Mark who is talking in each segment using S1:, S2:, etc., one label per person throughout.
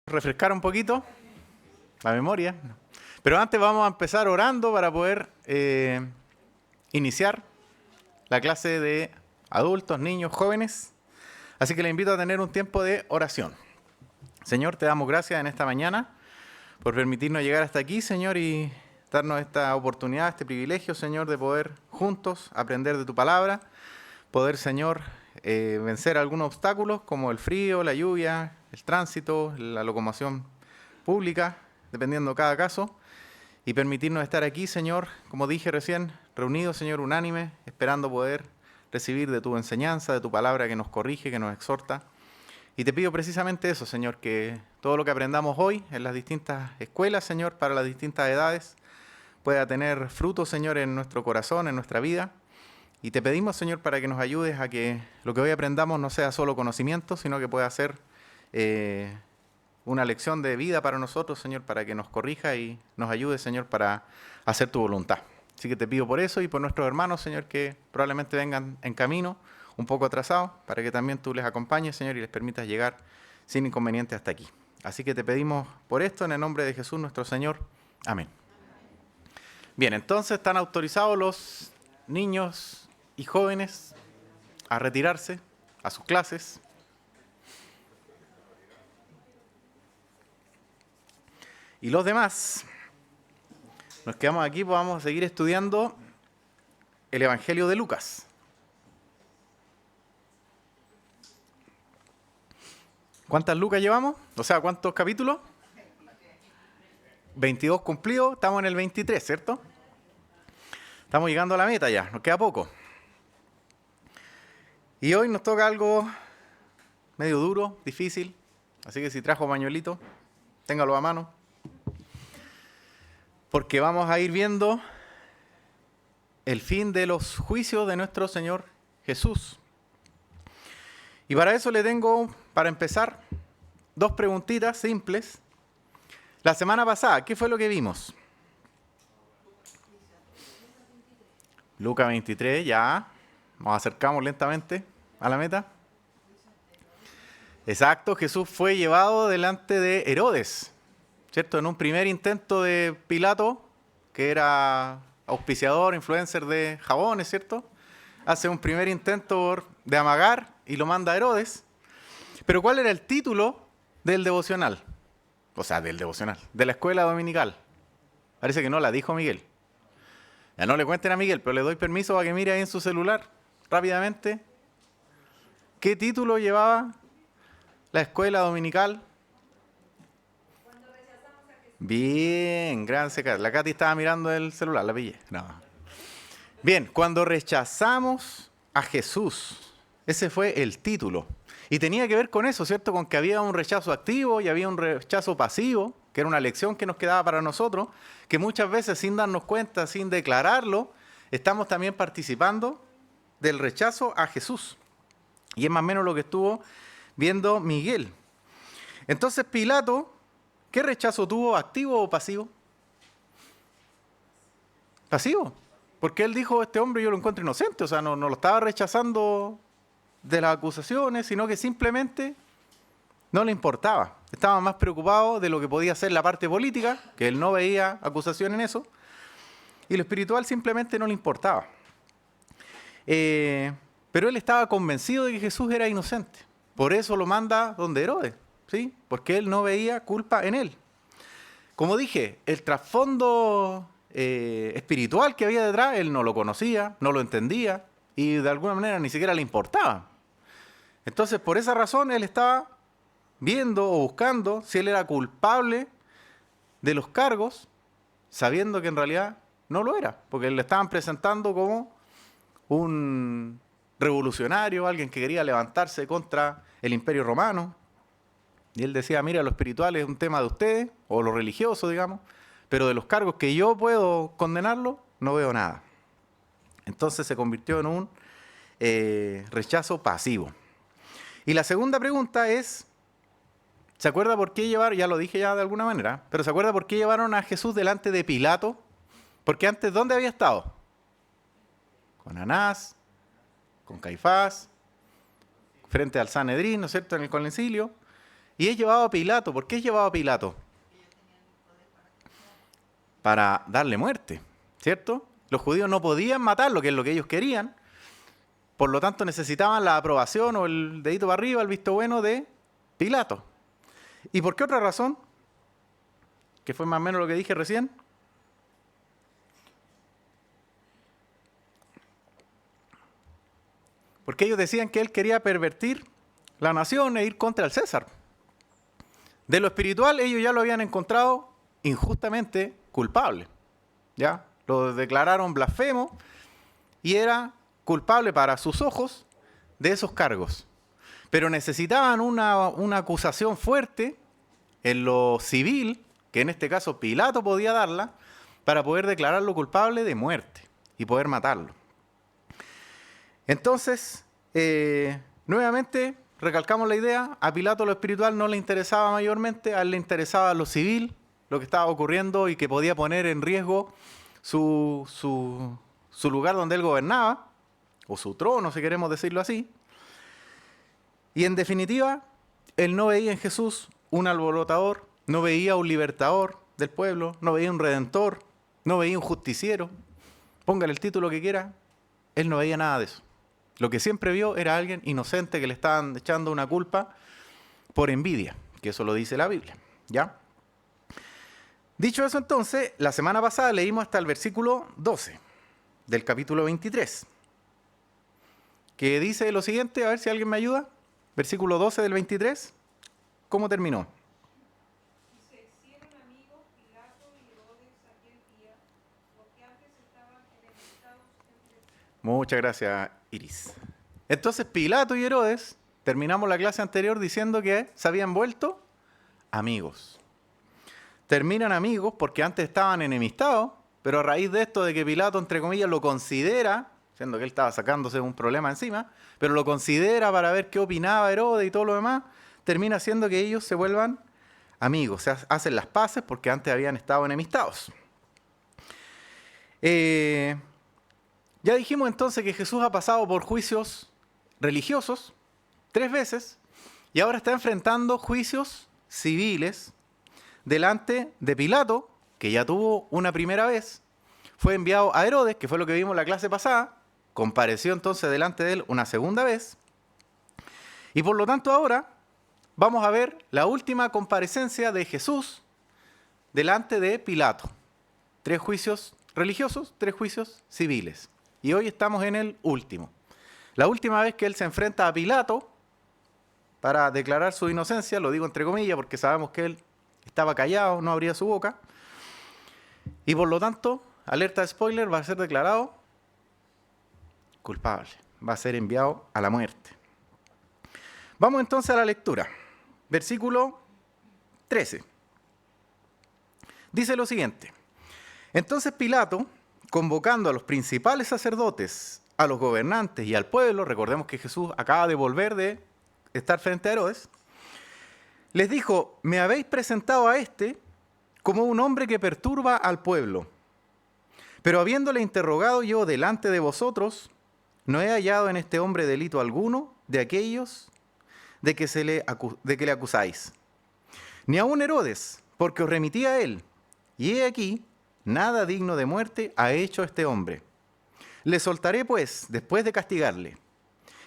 S1: refrescar un poquito la memoria. Pero antes vamos a empezar orando para poder iniciar la clase de adultos, niños, jóvenes. Así que les invito a tener un tiempo de oración. Señor, te damos gracias en esta mañana por permitirnos llegar hasta aquí, Señor, y darnos esta oportunidad, este privilegio, Señor, de poder juntos aprender de tu palabra, poder, Señor, vencer algunos obstáculos como el frío, la lluvia, el tránsito, la locomoción pública, dependiendo de cada caso, y permitirnos estar aquí, Señor, como dije recién, reunidos, Señor, unánime, esperando poder recibir de tu enseñanza, de tu palabra que nos corrige, que nos exhorta. Y te pido precisamente eso, Señor, que todo lo que aprendamos hoy en las distintas escuelas, Señor, para las distintas edades, pueda tener fruto, Señor, en nuestro corazón, en nuestra vida. Y te pedimos, Señor, para que nos ayudes a que lo que hoy aprendamos no sea solo conocimiento, sino que pueda ser una lección de vida para nosotros, Señor, para que nos corrija y nos ayude, Señor, para hacer tu voluntad. Así que te pido por eso y por nuestros hermanos, Señor, que probablemente vengan en camino, un poco atrasados, para que también tú les acompañes, Señor, y les permitas llegar sin inconveniente hasta aquí. Así que te pedimos por esto en el nombre de Jesús nuestro Señor. Amén. Bien, entonces están autorizados los niños y jóvenes a retirarse a sus clases. Y los demás, nos quedamos aquí, pues vamos a seguir estudiando el Evangelio de Lucas. ¿Cuántas Lucas llevamos? O sea, ¿cuántos capítulos? 22 cumplidos, estamos en el 23, ¿cierto? Estamos llegando a la meta ya, nos queda poco. Y hoy nos toca algo medio duro, difícil, así que si trajo pañuelito, téngalo a mano. Porque vamos a ir viendo el fin de los juicios de nuestro Señor Jesús. Y para eso le tengo, para empezar, dos preguntitas simples. La semana pasada, ¿qué fue lo que vimos? Lucas 23, ya. Nos acercamos lentamente a la meta. Exacto, Jesús fue llevado delante de Herodes, ¿cierto? En un primer intento de Pilato, que era auspiciador, influencer de jabones, ¿cierto? Hace un primer intento de amagar y lo manda a Herodes. Pero ¿cuál era el título del devocional? O sea, del devocional, de la escuela dominical. Parece que no la dijo Miguel. Ya no le cuenten a Miguel, pero le doy permiso para que mire ahí en su celular rápidamente. ¿Qué título llevaba la escuela dominical? Bien, gracias, Katy. La Katy estaba mirando el celular, la pillé. No. Bien, cuando rechazamos a Jesús, ese fue el título. Y tenía que ver con eso, ¿cierto? Con que había un rechazo activo y había un rechazo pasivo, que era una lección que nos quedaba para nosotros, que muchas veces sin darnos cuenta, sin declararlo, estamos también participando del rechazo a Jesús. Y es más o menos lo que estuvo viendo Miguel. Entonces Pilato, ¿qué rechazo tuvo? ¿Activo o pasivo? Pasivo. Porque él dijo, este hombre yo lo encuentro inocente, o sea, no lo estaba rechazando de las acusaciones, sino que simplemente no le importaba. Estaba más preocupado de lo que podía ser la parte política, que él no veía acusación en eso, y lo espiritual simplemente no le importaba. Pero él estaba convencido de que Jesús era inocente. Por eso lo manda donde Herodes, ¿sí? Porque él no veía culpa en él. Como dije, el trasfondo espiritual que había detrás, él no lo conocía, no lo entendía, y de alguna manera ni siquiera le importaba. Entonces, por esa razón, él estaba viendo o buscando si él era culpable de los cargos, sabiendo que en realidad no lo era, porque le estaban presentando como un revolucionario, alguien que quería levantarse contra el Imperio Romano. Y él decía, mira, lo espiritual es un tema de ustedes, o lo religioso, digamos, pero de los cargos que yo puedo condenarlo, no veo nada. Entonces se convirtió en un rechazo pasivo. Y la segunda pregunta es, ¿se acuerda por qué llevaron, ya lo dije ya de alguna manera, pero ¿se acuerda por qué llevaron a Jesús delante de Pilato? Porque antes, ¿dónde había estado? Con Anás, con Caifás, frente al Sanedrín, ¿no es cierto?, en el concilio. y es llevado a Pilato. ¿Por qué es llevado a Pilato? Para darle muerte, ¿cierto? Los judíos no podían matarlo, que es lo que ellos querían. Por lo tanto, necesitaban la aprobación o el dedito para arriba, el visto bueno de Pilato. ¿Y por qué otra razón? Que fue más o menos lo que dije recién. Porque ellos decían que él quería pervertir la nación e ir contra el César. De lo espiritual, ellos ya lo habían encontrado injustamente culpable. ¿Ya? Lo declararon blasfemo y era culpable para sus ojos de esos cargos. Pero necesitaban una acusación fuerte en lo civil, que en este caso Pilato podía darla, para poder declararlo culpable de muerte y poder matarlo. Entonces, nuevamente, recalcamos la idea, a Pilato lo espiritual no le interesaba mayormente, a él le interesaba lo civil, lo que estaba ocurriendo y que podía poner en riesgo su lugar donde él gobernaba, o su trono, si queremos decirlo así. Y en definitiva, él no veía en Jesús un alborotador, no veía un libertador del pueblo, no veía un redentor, no veía un justiciero. Póngale el título que quiera, él no veía nada de eso. Lo que siempre vio era alguien inocente que le estaban echando una culpa por envidia, que eso lo dice la Biblia, ¿ya? Dicho eso entonces, la semana pasada leímos hasta el versículo 12 del capítulo 23, que dice lo siguiente, a ver si alguien me ayuda, versículo 12 del 23, ¿cómo terminó?
S2: Y se hicieron amigos Pilato y Herodes aquel día, porque antes estaban enemistados entre sí.
S1: Muchas gracias, Iris. Entonces Pilato y Herodes, terminamos la clase anterior diciendo que se habían vuelto amigos. Terminan amigos porque antes estaban enemistados, pero a raíz de esto de que Pilato, entre comillas, lo considera, siendo que él estaba sacándose un problema encima, pero lo considera para ver qué opinaba Herodes y todo lo demás, termina haciendo que ellos se vuelvan amigos, se hacen las paces porque antes habían estado enemistados. Ya dijimos entonces que Jesús ha pasado por juicios religiosos 3 veces y ahora está enfrentando juicios civiles delante de Pilato, que ya tuvo una primera vez, fue enviado a Herodes, que fue lo que vimos en la clase pasada, compareció entonces delante de él una segunda vez, y por lo tanto ahora vamos a ver la última comparecencia de Jesús delante de Pilato. 3 juicios religiosos, 3 juicios civiles. Y hoy estamos en el último. La última vez que él se enfrenta a Pilato para declarar su inocencia, lo digo entre comillas porque sabemos que él estaba callado, no abría su boca. Y por lo tanto, alerta de spoiler, va a ser declarado culpable. Va a ser enviado a la muerte. Vamos entonces a la lectura. Versículo 13. Dice lo siguiente. Entonces Pilato, convocando a los principales sacerdotes, a los gobernantes y al pueblo, recordemos que Jesús acaba de volver de estar frente a Herodes, les dijo, me habéis presentado a este como un hombre que perturba al pueblo. Pero habiéndole interrogado yo delante de vosotros, no he hallado en este hombre delito alguno de aquellos de que le acusáis. Ni aun Herodes, porque os remití a él. Y he aquí, nada digno de muerte ha hecho este hombre. Le soltaré pues, después de castigarle.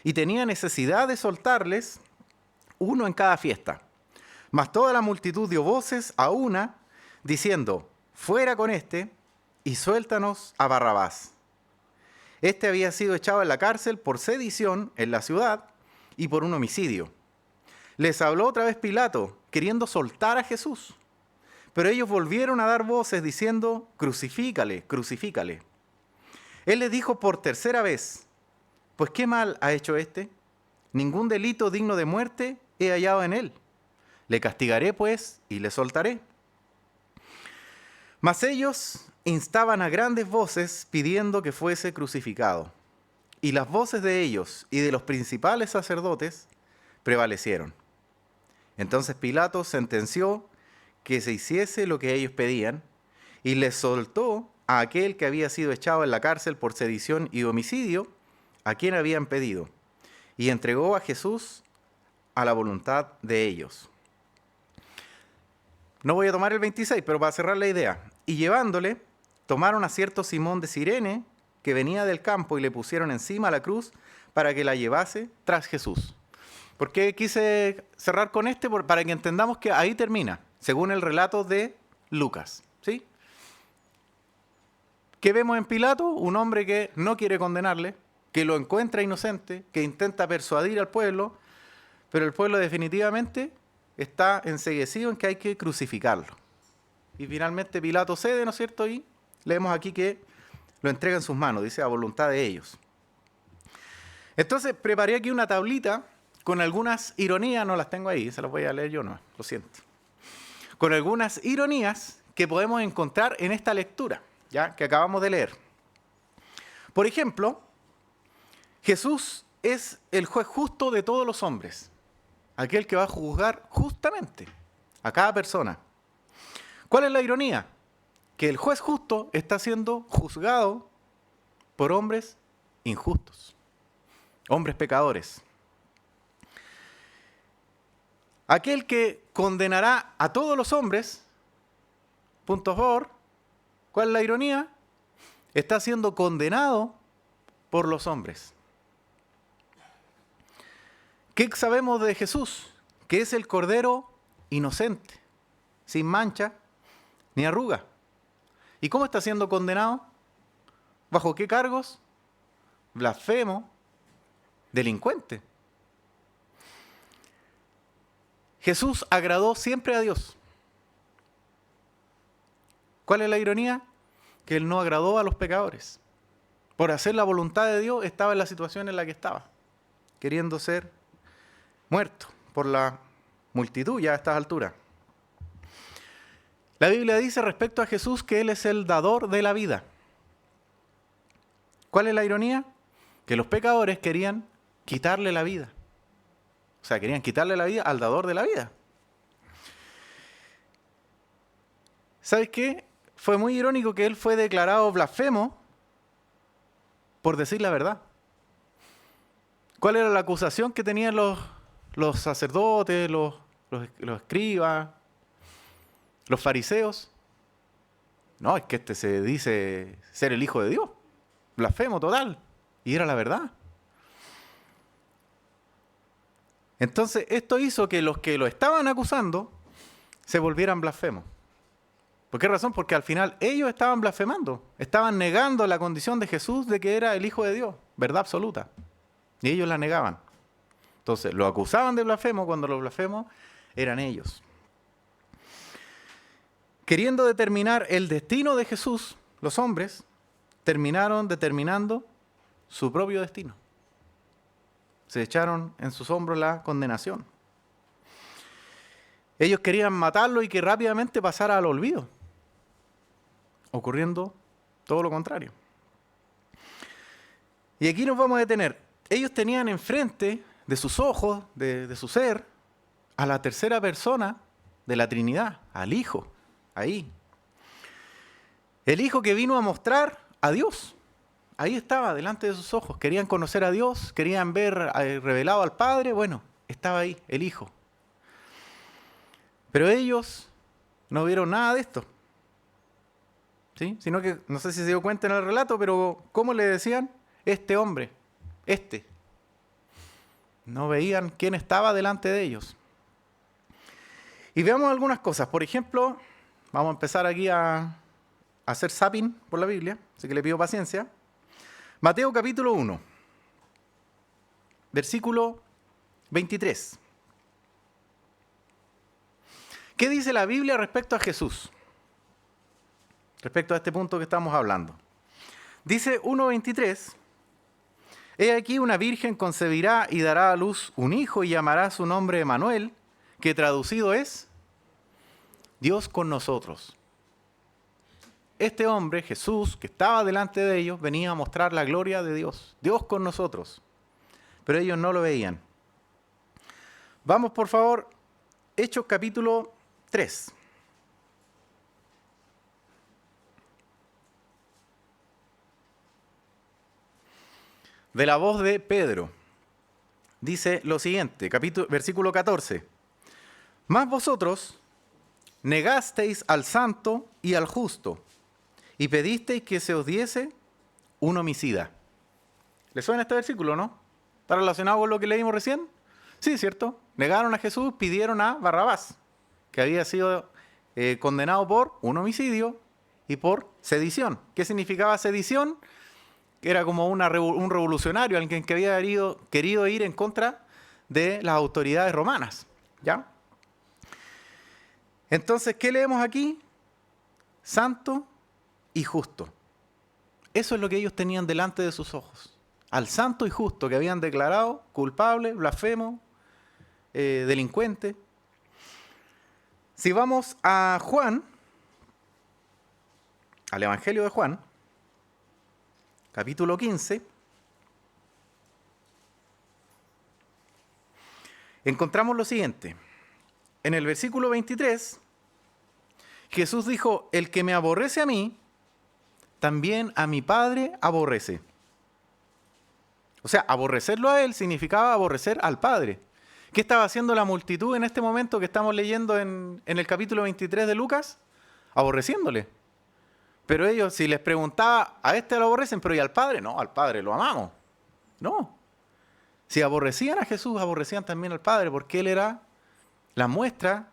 S1: Y tenía necesidad de soltarles uno en cada fiesta. Mas toda la multitud dio voces a una, diciendo, fuera con este, y suéltanos a Barrabás. Este había sido echado en la cárcel por sedición en la ciudad y por un homicidio. Les habló otra vez Pilato, queriendo soltar a Jesús. Pero ellos volvieron a dar voces diciendo, crucifícale, crucifícale. Él les dijo por tercera vez, pues ¿qué mal ha hecho este? Ningún delito digno de muerte he hallado en él. Le castigaré pues y le soltaré. Mas ellos instaban a grandes voces pidiendo que fuese crucificado. Y las voces de ellos y de los principales sacerdotes prevalecieron. Entonces Pilato sentenció que se hiciese lo que ellos pedían y les soltó a aquel que había sido echado en la cárcel por sedición y homicidio, a quien habían pedido, y entregó a Jesús a la voluntad de ellos. No voy a tomar el 26, pero para cerrar la idea. Y llevándole, tomaron a cierto Simón de Cirene, que venía del campo, y le pusieron encima la cruz para que la llevase tras Jesús. ¿Por qué quise cerrar con este? Para que entendamos que ahí termina, según el relato de Lucas, ¿sí? ¿Qué vemos en Pilato? Un hombre que no quiere condenarle, que lo encuentra inocente, que intenta persuadir al pueblo, pero el pueblo definitivamente está enceguecido en que hay que crucificarlo. Y finalmente Pilato cede, ¿no es cierto? Y leemos aquí que lo entrega en sus manos, dice, a voluntad de ellos. Entonces preparé aquí una tablita con algunas ironías, no las tengo ahí, se las voy a leer yo, no, lo siento. Con algunas ironías que podemos encontrar en esta lectura, ¿ya? Que acabamos de leer. Por ejemplo, Jesús es el juez justo de todos los hombres, aquel que va a juzgar justamente a cada persona. ¿Cuál es la ironía? Que el juez justo está siendo juzgado por hombres injustos, hombres pecadores. Aquel que condenará a todos los hombres, punto a favor, ¿cuál es la ironía? Está siendo condenado por los hombres. ¿Qué sabemos de Jesús? Que es el Cordero inocente, sin mancha ni arruga. ¿Y cómo está siendo condenado? ¿Bajo qué cargos? Blasfemo, delincuente. Jesús agradó siempre a Dios. ¿Cuál es la ironía? Que Él no agradó a los pecadores. Por hacer la voluntad de Dios estaba en la situación en la que estaba, queriendo ser muerto por la multitud ya a estas alturas. La Biblia dice respecto a Jesús que Él es el dador de la vida. ¿Cuál es la ironía? Que los pecadores querían quitarle la vida. O sea, querían quitarle la vida al dador de la vida. ¿Sabes qué? Fue muy irónico que Él fue declarado blasfemo por decir la verdad. ¿Cuál era la acusación que tenían los sacerdotes, los escribas, los fariseos? No, es que este se dice ser el Hijo de Dios. Blasfemo total. Y era la verdad. Entonces, esto hizo que los que lo estaban acusando se volvieran blasfemos. ¿Por qué razón? Porque al final ellos estaban blasfemando. Estaban negando la condición de Jesús de que era el Hijo de Dios. Verdad absoluta. Y ellos la negaban. Entonces, lo acusaban de blasfemo cuando los blasfemos eran ellos. Queriendo determinar el destino de Jesús, los hombres terminaron determinando su propio destino. Se echaron en sus hombros la condenación. Ellos querían matarlo y que rápidamente pasara al olvido, ocurriendo todo lo contrario. Y aquí nos vamos a detener. Ellos tenían enfrente de sus ojos, de su ser, a la tercera persona de la Trinidad, al Hijo, ahí. El Hijo que vino a mostrar a Dios. Ahí estaba, delante de sus ojos. Querían conocer a Dios, querían ver revelado al Padre. Bueno, estaba ahí, el Hijo. Pero ellos no vieron nada de esto. ¿Sí? Sino que, no sé si se dio cuenta en el relato, pero ¿cómo le decían? Este hombre, este. No veían quién estaba delante de ellos. Y veamos algunas cosas. Por ejemplo, vamos a empezar aquí a hacer zapping por la Biblia, así que le pido paciencia. Mateo capítulo 1, versículo 23. ¿Qué dice la Biblia respecto a Jesús? Respecto a este punto que estamos hablando. Dice 1:23, he aquí una virgen concebirá y dará a luz un hijo y llamará su nombre Emmanuel, que traducido es Dios con nosotros. Este hombre, Jesús, que estaba delante de ellos, venía a mostrar la gloria de Dios. Dios con nosotros. Pero ellos no lo veían. Vamos, por favor, Hechos capítulo 3. De la voz de Pedro. Dice lo siguiente, versículo 14. Mas vosotros negasteis al santo y al justo, y pedisteis que se os diese un homicida. ¿Le suena este versículo, no? ¿Está relacionado con lo que leímos recién? Sí, ¿cierto? Negaron a Jesús, pidieron a Barrabás, que había sido condenado por un homicidio y por sedición. ¿Qué significaba sedición? Que era como un revolucionario, alguien que había querido ir en contra de las autoridades romanas. ¿Ya? Entonces, ¿qué leemos aquí? Santo y justo. Eso es lo que ellos tenían delante de sus ojos. Al santo y justo que habían declarado culpable, blasfemo, delincuente. Si vamos a Juan, al Evangelio de Juan, capítulo 15, encontramos lo siguiente. En el versículo 23, Jesús dijo, el que me aborrece a mí, también a mi Padre aborrece. O sea, aborrecerlo a él significaba aborrecer al Padre. ¿Qué estaba haciendo la multitud en este momento que estamos leyendo en el capítulo 23 de Lucas? Aborreciéndole. Pero ellos, si les preguntaba, a este lo aborrecen, pero ¿y al Padre? No, al Padre lo amamos. No. Si aborrecían a Jesús, aborrecían también al Padre, porque Él era la muestra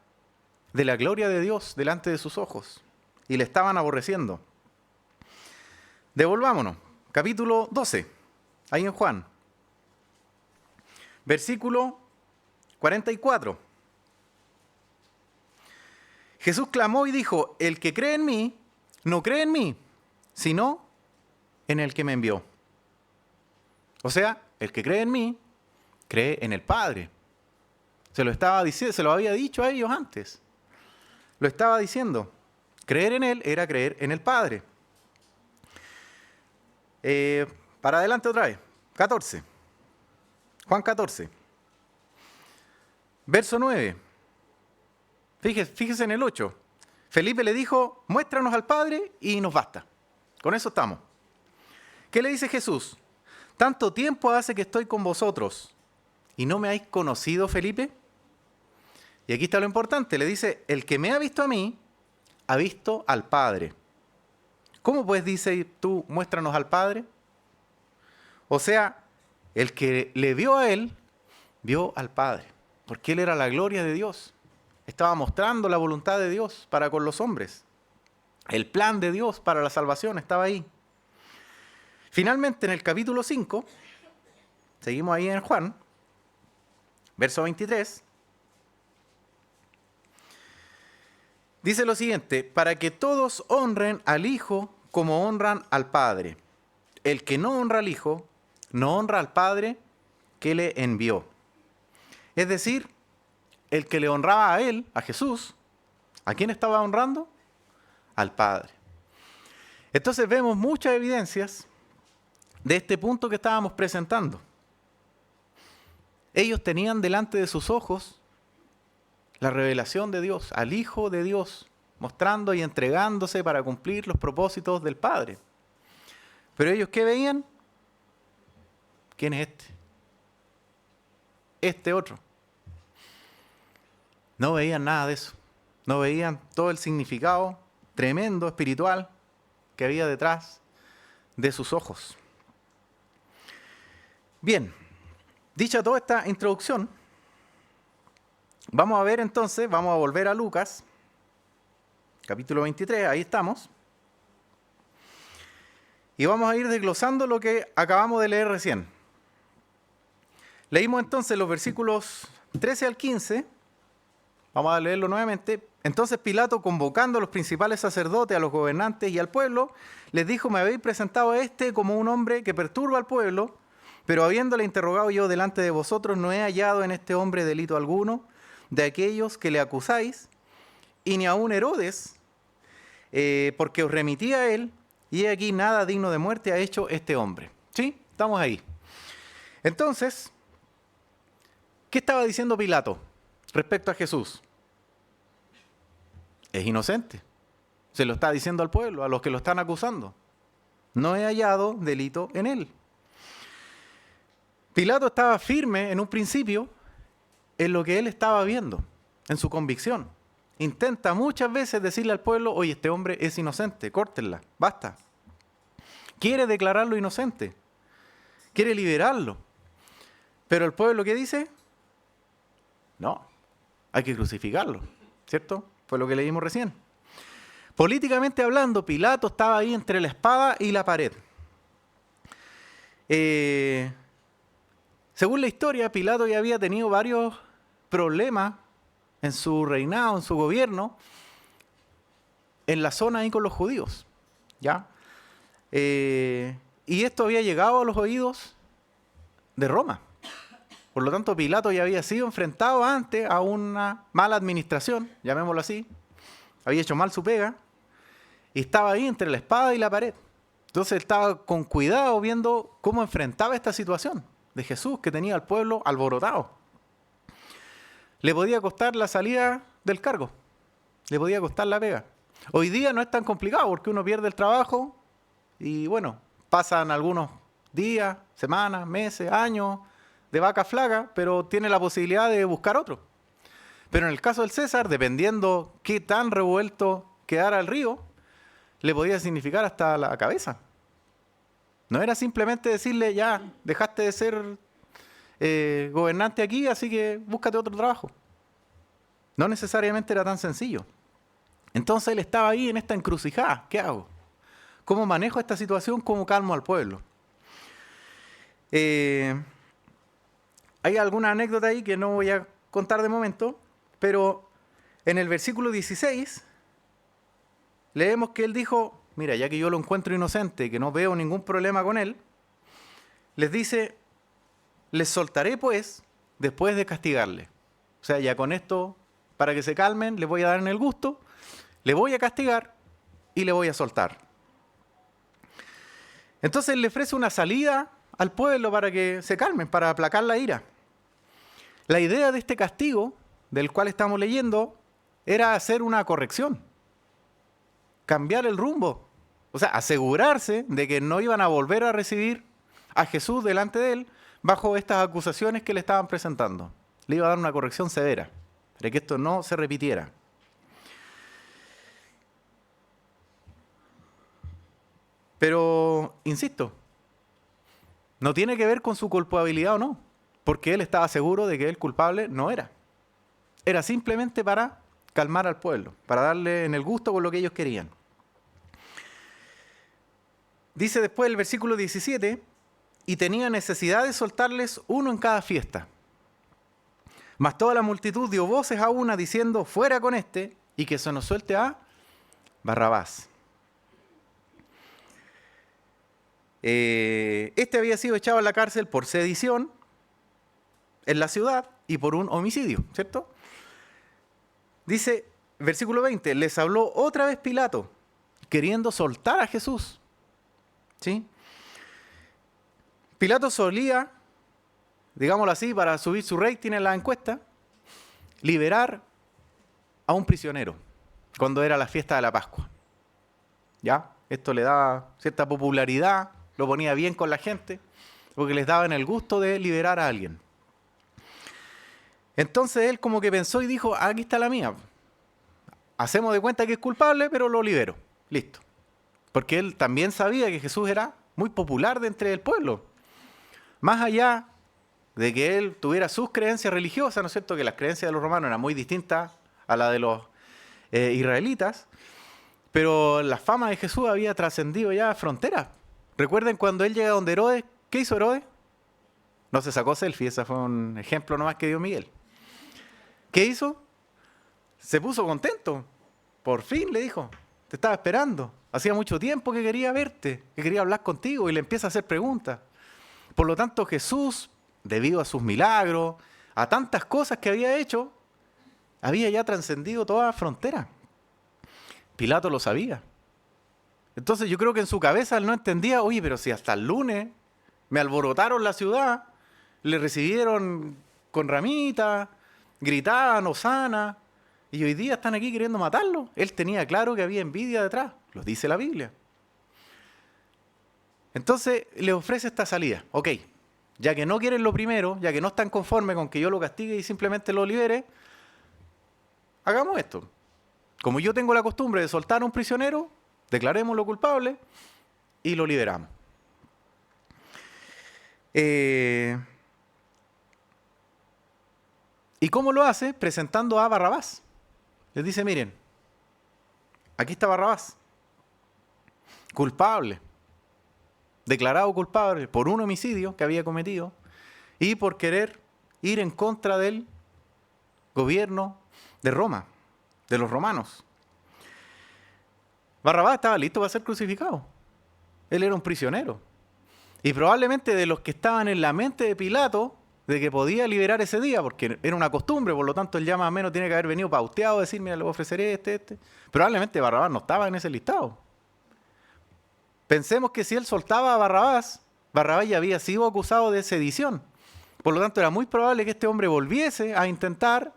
S1: de la gloria de Dios delante de sus ojos. Y le estaban aborreciendo. Devolvámonos. Capítulo 12, ahí en Juan. Versículo 44. Jesús clamó y dijo, el que cree en mí, no cree en mí, sino en el que me envió. O sea, el que cree en mí, cree en el Padre. Se lo estaba diciendo, se lo había dicho a ellos antes. Lo estaba diciendo. Creer en Él era creer en el Padre. Para adelante otra vez. 14. Juan 14. Verso 9. Fíjese en el 8. Felipe le dijo, muéstranos al Padre y nos basta. Con eso estamos. ¿Qué le dice Jesús? Tanto tiempo hace que estoy con vosotros y no me habéis conocido, Felipe. Y aquí está lo importante. Le dice, el que me ha visto a mí, ha visto al Padre. ¿Cómo pues dice tú, muéstranos al Padre? O sea, el que le vio a Él, vio al Padre. Porque Él era la gloria de Dios. Estaba mostrando la voluntad de Dios para con los hombres. El plan de Dios para la salvación estaba ahí. Finalmente, en el capítulo 5, seguimos ahí en Juan, verso 23, dice lo siguiente, para que todos honren al Hijo como honran al Padre. El que no honra al Hijo, no honra al Padre que le envió. Es decir, el que le honraba a Él, a Jesús, ¿a quién estaba honrando? Al Padre. Entonces vemos muchas evidencias de este punto que estábamos presentando. Ellos tenían delante de sus ojos la revelación de Dios, al Hijo de Dios, mostrando y entregándose para cumplir los propósitos del Padre. Pero ellos, ¿qué veían? ¿Quién es este? Este otro. No veían nada de eso. No veían todo el significado tremendo, espiritual, que había detrás de sus ojos. Bien, dicha toda esta introducción, vamos a ver entonces, vamos a volver a Lucas, capítulo 23, ahí estamos. Y vamos a ir desglosando lo que acabamos de leer recién. Leímos entonces los versículos 13 al 15. Vamos a leerlo nuevamente. Entonces Pilato, convocando a los principales sacerdotes, a los gobernantes y al pueblo, les dijo, me habéis presentado a este como un hombre que perturba al pueblo, pero habiéndole interrogado yo delante de vosotros, no he hallado en este hombre delito alguno de aquellos que le acusáis, y ni aun Herodes, porque os remití a él, y he aquí nada digno de muerte ha hecho este hombre. ¿Sí? Estamos ahí. Entonces, ¿qué estaba diciendo Pilato respecto a Jesús? Es inocente. Se lo está diciendo al pueblo, a los que lo están acusando. No he hallado delito en él. Pilato estaba firme en un principio en lo que él estaba viendo, en su convicción. intenta muchas veces decirle al pueblo, oye, este hombre es inocente, córtenla, basta. Quiere declararlo inocente, quiere liberarlo. Pero el pueblo, ¿qué dice? No, hay que crucificarlo, ¿cierto? Fue lo que leímos recién. Políticamente hablando, Pilato estaba ahí entre la espada y la pared. Según la historia, Pilato ya había tenido varios problemas en su reinado, en su gobierno, en la zona ahí con los judíos, ¿ya? Y esto había llegado a los oídos de Roma. Por lo tanto, Pilato ya había sido enfrentado antes a una mala administración, llamémoslo así. Había hecho mal su pega y estaba ahí entre la espada y la pared. Entonces estaba con cuidado viendo cómo enfrentaba esta situación de Jesús, que tenía al pueblo alborotado. Le podía costar la salida del cargo, le podía costar la pega. Hoy día no es tan complicado porque uno pierde el trabajo y bueno, pasan algunos días, semanas, meses, años de vaca flaca, pero tiene la posibilidad de buscar otro. Pero en el caso del César, dependiendo qué tan revuelto quedara el río, le podía significar hasta la cabeza. No era simplemente decirle, ya, dejaste de ser gobernante aquí, así que búscate otro trabajo. No necesariamente era tan sencillo. Entonces él estaba ahí en esta encrucijada. ¿Qué hago? ¿Cómo manejo esta situación? ¿Cómo calmo al pueblo? Hay alguna anécdota ahí que no voy a contar de momento, pero en el versículo 16 leemos que él dijo, mira, ya que yo lo encuentro inocente, que no veo ningún problema con él, les dice, les soltaré pues después de castigarle. O sea, ya con esto, para que se calmen, les voy a dar en el gusto, le voy a castigar y le voy a soltar. Entonces le ofrece una salida al pueblo para que se calmen, para aplacar la ira. La idea de este castigo, del cual estamos leyendo, era hacer una corrección, cambiar el rumbo, o sea, asegurarse de que no iban a volver a recibir a Jesús delante de él bajo estas acusaciones que le estaban presentando. Le iba a dar una corrección severa, para que esto no se repitiera. Pero, insisto, no tiene que ver con su culpabilidad o no, porque él estaba seguro de que el culpable no era. Era simplemente para calmar al pueblo, para darle en el gusto con lo que ellos querían. Dice después el versículo 17, y tenía necesidad de soltarles uno en cada fiesta. Mas toda la multitud dio voces a una diciendo, fuera con este, y que se nos suelte a Barrabás. Este había sido echado a la cárcel por sedición en la ciudad y por un homicidio, ¿cierto? Dice, versículo 20, les habló otra vez Pilato, queriendo soltar a Jesús. ¿Sí? Pilato solía, digámoslo así, para subir su rating en la encuesta, liberar a un prisionero cuando era la fiesta de la Pascua. ¿Ya? Esto le daba cierta popularidad, lo ponía bien con la gente, porque les daban el gusto de liberar a alguien. Entonces él como que pensó y dijo, aquí está la mía. Hacemos de cuenta que es culpable, pero lo libero. Listo. Porque él también sabía que Jesús era muy popular de entre el pueblo. Más allá de que él tuviera sus creencias religiosas, ¿no es cierto? Que las creencias de los romanos eran muy distintas a las de los israelitas. Pero la fama de Jesús había trascendido ya fronteras. Recuerden cuando él llega donde Herodes, ¿qué hizo Herodes? No se sacó selfie, ese fue un ejemplo nomás que dio Miguel. ¿Qué hizo? Se puso contento. Por fin le dijo, te estaba esperando. Hacía mucho tiempo que quería verte, que quería hablar contigo y le empieza a hacer preguntas. Por lo tanto, Jesús, debido a sus milagros, a tantas cosas que había hecho, había ya trascendido toda frontera. Pilato lo sabía. Entonces yo creo que en su cabeza él no entendía, oye, pero si hasta el lunes me alborotaron la ciudad, le recibieron con ramitas, gritaban, hosana, y hoy día están aquí queriendo matarlo. Él tenía claro que había envidia detrás, lo dice la Biblia. Entonces le ofrece esta salida. Ok, ya que no quieren lo primero, ya que no están conformes con que yo lo castigue y simplemente lo libere, hagamos esto. como yo tengo la costumbre de soltar a un prisionero, declarémoslo culpable y lo liberamos. ¿Y cómo lo hace? Presentando a Barrabás. Les dice, miren, aquí está Barrabás, culpable, declarado culpable por un homicidio que había cometido y por querer ir en contra del gobierno de Roma, de los romanos. Barrabás estaba listo para ser crucificado. Él era un prisionero. Y probablemente de los que estaban en la mente de Pilato, de que podía liberar ese día, porque era una costumbre, por lo tanto él ya más o menos tiene que haber venido pauteado, decir, mira, le ofreceré este. Probablemente Barrabás no estaba en ese listado. Pensemos que si él soltaba a Barrabás, Barrabás ya había sido acusado de sedición. Por lo tanto, era muy probable que este hombre volviese a intentar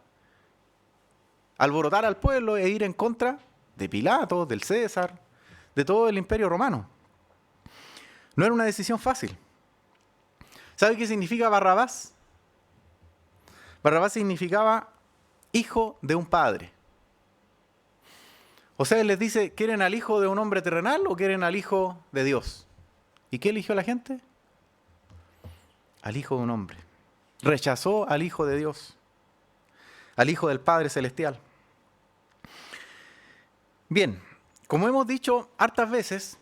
S1: alborotar al pueblo e ir en contra de Pilato, del César, de todo el imperio romano. No era una decisión fácil. ¿Sabe qué significa Barrabás? Barrabás significaba hijo de un padre. O sea, él les dice, ¿quieren al hijo de un hombre terrenal o quieren al hijo de Dios? ¿Y qué eligió la gente? Al hijo de un hombre. Rechazó al hijo de Dios, al hijo del Padre Celestial. Bien, como hemos dicho hartas veces,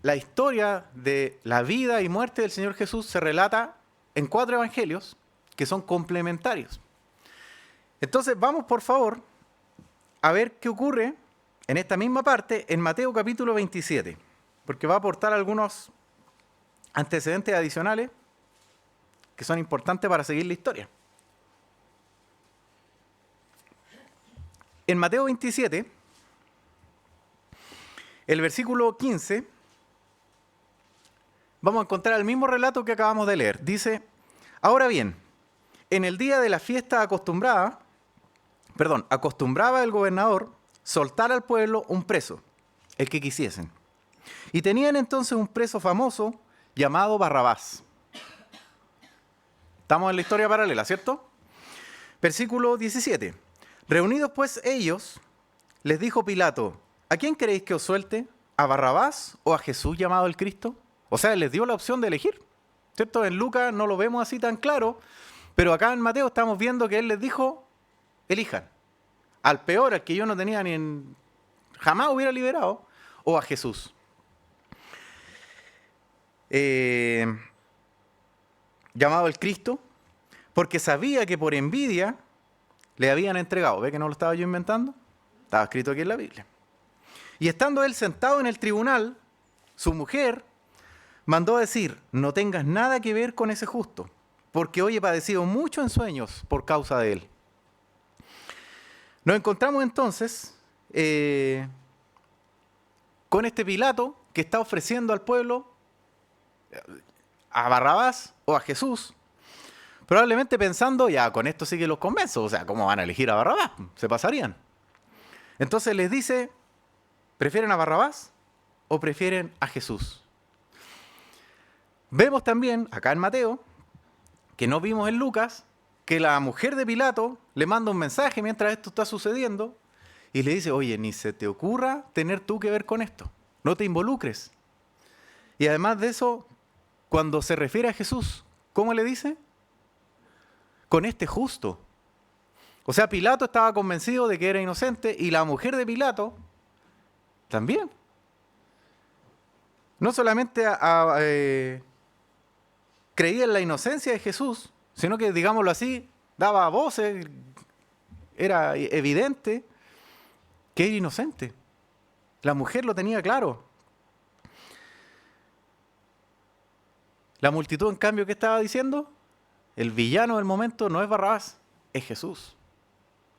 S1: la historia de la vida y muerte del Señor Jesús se relata en 4 evangelios que son complementarios. Entonces vamos por favor a ver qué ocurre en esta misma parte en Mateo capítulo 27, porque va a aportar algunos antecedentes adicionales que son importantes para seguir la historia. En Mateo 27, el versículo 15, vamos a encontrar el mismo relato que acabamos de leer. Dice, ahora bien, en el día de la fiesta acostumbraba el gobernador soltar al pueblo un preso, el que quisiesen. Y tenían entonces un preso famoso llamado Barrabás. Estamos en la historia paralela, ¿cierto? Versículo 17. Reunidos pues ellos, les dijo Pilato, ¿a quién queréis que os suelte? ¿A Barrabás o a Jesús llamado el Cristo? O sea, les dio la opción de elegir, ¿cierto? En Lucas no lo vemos así tan claro, pero acá en Mateo estamos viendo que él les dijo, elijan. Al peor, al que yo no tenía jamás hubiera liberado, o a Jesús. Llamado el Cristo, porque sabía que por envidia le habían entregado. ¿Ve que no lo estaba yo inventando? Estaba escrito aquí en la Biblia. Y estando él sentado en el tribunal, su mujer mandó a decir, no tengas nada que ver con ese justo, porque hoy he padecido mucho en sueños por causa de él. Nos encontramos entonces con este Pilato que está ofreciendo al pueblo a Barrabás o a Jesús, probablemente pensando, ya con esto sí que los convenzo, o sea, ¿cómo van a elegir a Barrabás? Se pasarían. Entonces les dice, ¿prefieren a Barrabás o prefieren a Jesús? Vemos también, acá en Mateo, que no vimos en Lucas, que la mujer de Pilato le manda un mensaje mientras esto está sucediendo y le dice, oye, ni se te ocurra tener tú que ver con esto, no te involucres. Y además de eso, cuando se refiere a Jesús, ¿cómo le dice? Con este justo. O sea, Pilato estaba convencido de que era inocente y la mujer de Pilato también. No solamente creía en la inocencia de Jesús, sino que, digámoslo así, daba voces, era evidente que era inocente. La mujer lo tenía claro. La multitud, en cambio, ¿qué estaba diciendo? El villano del momento no es Barrabás, es Jesús.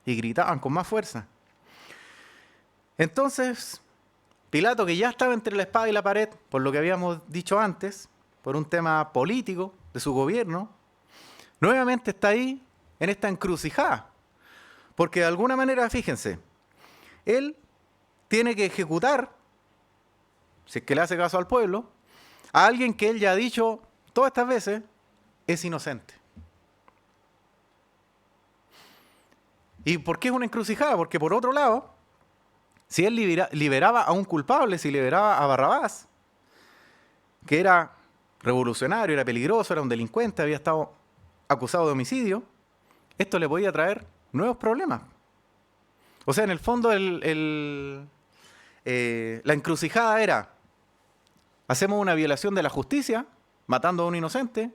S1: Y gritaban con más fuerza. Entonces, Pilato, que ya estaba entre la espada y la pared, por lo que habíamos dicho antes, por un tema político de su gobierno, nuevamente está ahí en esta encrucijada. Porque de alguna manera, fíjense, él tiene que ejecutar, si es que le hace caso al pueblo, a alguien que él ya ha dicho todas estas veces es inocente. ¿Y por qué es una encrucijada? Porque por otro lado, Si él liberaba a un culpable, si liberaba a Barrabás, que era revolucionario, era peligroso, era un delincuente, había estado acusado de homicidio, esto le podía traer nuevos problemas. O sea, en el fondo la encrucijada era: ¿hacemos una violación de la justicia, matando a un inocente,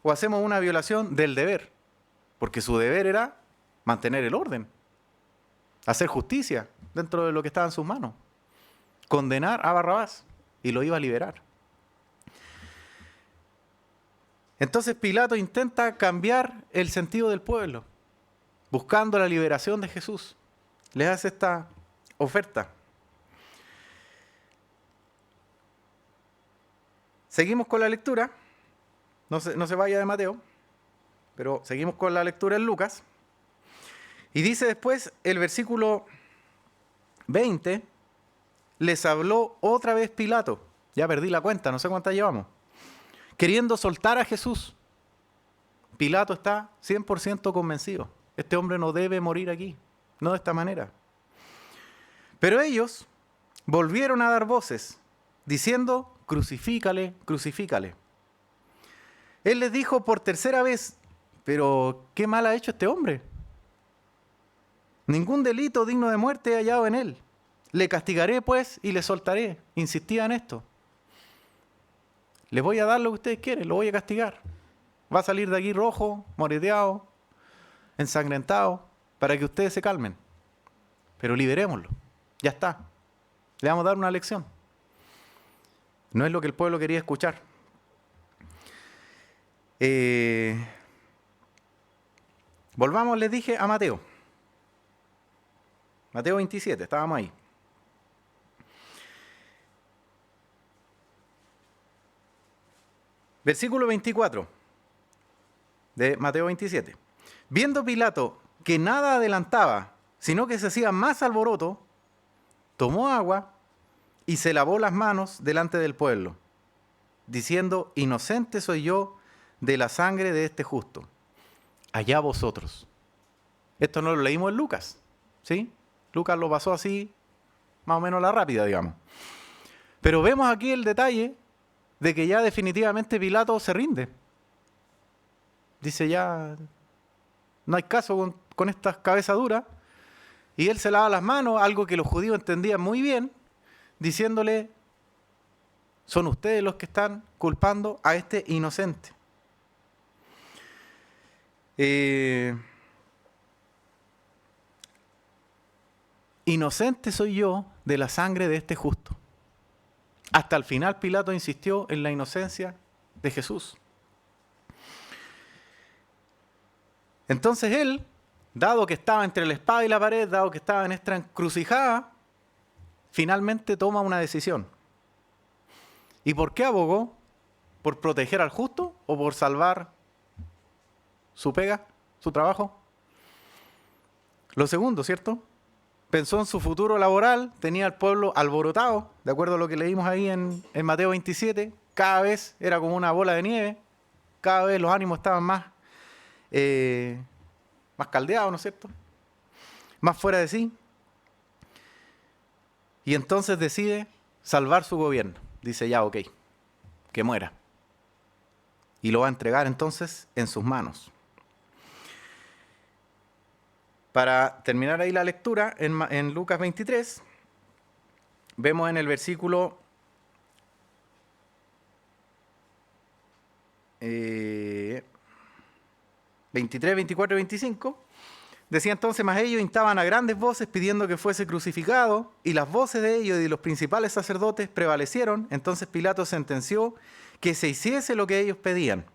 S1: o hacemos una violación del deber? Porque su deber era mantener el orden, hacer justicia dentro de lo que estaba en sus manos, condenar a Barrabás, y lo iba a liberar. Entonces Pilato intenta cambiar el sentido del pueblo, buscando la liberación de Jesús. Les hace esta oferta. Seguimos con la lectura. No se vaya de Mateo, pero seguimos con la lectura en Lucas. Y dice después el versículo 20, les habló otra vez Pilato. Ya perdí la cuenta, no sé cuántas llevamos. Queriendo soltar a Jesús. Pilato está 100% convencido. Este hombre no debe morir aquí, no de esta manera. Pero ellos volvieron a dar voces, diciendo: crucifícale, crucifícale. Él les dijo por tercera vez: pero ¿qué mal ha hecho este hombre? Ningún delito digno de muerte he hallado en él. Le castigaré pues y le soltaré. Insistía en esto. Les voy a dar lo que ustedes quieren, lo voy a castigar. Va a salir de aquí rojo, moreteado, ensangrentado, para que ustedes se calmen. Pero liberémoslo. Ya está. Le vamos a dar una lección. No es lo que el pueblo quería escuchar. Volvamos, les dije, a Mateo. Mateo 27, estábamos ahí. Versículo 24 de Mateo 27. Viendo Pilato que nada adelantaba, sino que se hacía más alboroto, tomó agua y se lavó las manos delante del pueblo, diciendo: inocente soy yo de la sangre de este justo. Allá vosotros. Esto no lo leímos en Lucas, ¿sí? Lucas lo pasó así, más o menos a la rápida, digamos. Pero vemos aquí el detalle de que ya definitivamente Pilato se rinde. Dice: ya no hay caso con estas cabezas duras. Y él se lava las manos, algo que los judíos entendían muy bien, diciéndole: son ustedes los que están culpando a este inocente. Inocente soy yo de la sangre de este justo. Hasta el final Pilato insistió en la inocencia de Jesús. Entonces él, dado que estaba entre la espada y la pared, dado que estaba en esta encrucijada, finalmente toma una decisión. ¿Y por qué abogó? ¿Por proteger al justo o por salvar su pega, su trabajo? Lo segundo, ¿cierto? Pensó en su futuro laboral, tenía al pueblo alborotado, de acuerdo a lo que leímos ahí en Mateo 27, cada vez era como una bola de nieve, cada vez los ánimos estaban más caldeados, ¿no es cierto? Más fuera de sí. Y entonces decide salvar su gobierno. Dice: ya, ok, que muera. Y lo va a entregar entonces en sus manos. Para terminar ahí la lectura, en Lucas 23, vemos en el versículo 23, 24 y 25, decía entonces: mas ellos instaban a grandes voces pidiendo que fuese crucificado, y las voces de ellos y de los principales sacerdotes prevalecieron. Entonces Pilato sentenció que se hiciese lo que ellos pedían,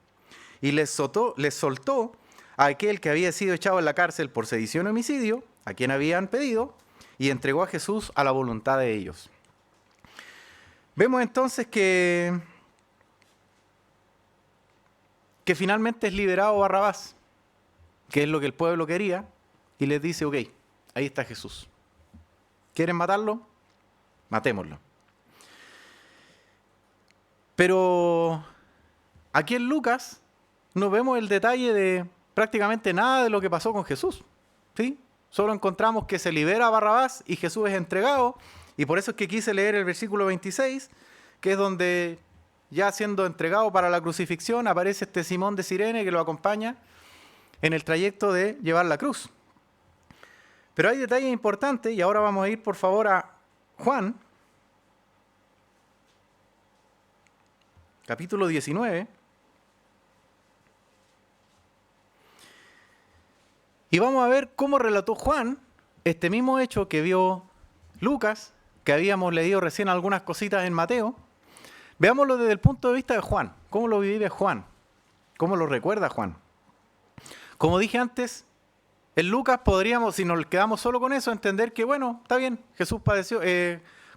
S1: y les soltó a aquel que había sido echado en la cárcel por sedición y homicidio, a quien habían pedido, y entregó a Jesús a la voluntad de ellos. Vemos entonces que finalmente es liberado Barrabás, que es lo que el pueblo quería, y les dice: ok, ahí está Jesús. ¿Quieren matarlo? Matémoslo. Pero aquí en Lucas no vemos el detalle de prácticamente nada de lo que pasó con Jesús, ¿sí? Solo encontramos que se libera a Barrabás y Jesús es entregado. Y por eso es que quise leer el versículo 26, que es donde, ya siendo entregado para la crucifixión, aparece este Simón de Cirene que lo acompaña en el trayecto de llevar la cruz. Pero hay detalles importantes, y ahora vamos a ir por favor a Juan, capítulo 19. Y vamos a ver cómo relató Juan este mismo hecho que vio Lucas, que habíamos leído recién algunas cositas en Mateo. Veámoslo desde el punto de vista de Juan. ¿Cómo lo vive Juan? ¿Cómo lo recuerda Juan? Como dije antes, en Lucas podríamos, si nos quedamos solo con eso, entender que, bueno, está bien, Jesús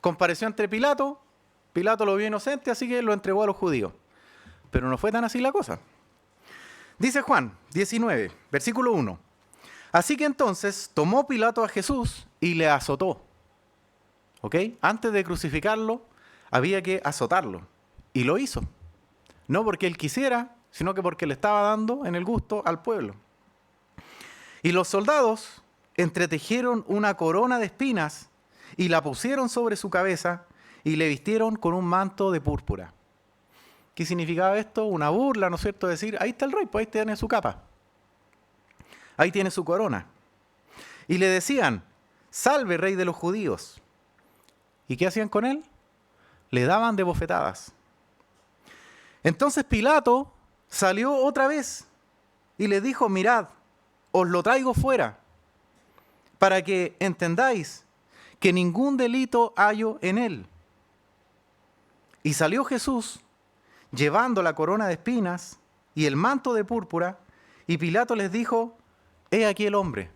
S1: compareció ante Pilato, Pilato lo vio inocente, así que lo entregó a los judíos. Pero no fue tan así la cosa. Dice Juan 19, versículo 1. Así que entonces tomó Pilato a Jesús y le azotó. ¿Ok? Antes de crucificarlo, había que azotarlo. Y lo hizo. No porque él quisiera, sino que porque le estaba dando en el gusto al pueblo. Y los soldados entretejieron una corona de espinas y la pusieron sobre su cabeza y le vistieron con un manto de púrpura. ¿Qué significaba esto? Una burla, ¿no es cierto? Decir, ahí está el rey, pues ahí tiene su capa. Ahí tiene su corona. Y le decían, salve, rey de los judíos. ¿Y qué hacían con él? Le daban de bofetadas. Entonces Pilato salió otra vez y le dijo, mirad, os lo traigo fuera, para que entendáis que ningún delito hallo en él. Y salió Jesús, llevando la corona de espinas y el manto de púrpura, y Pilato les dijo, he aquí el hombre,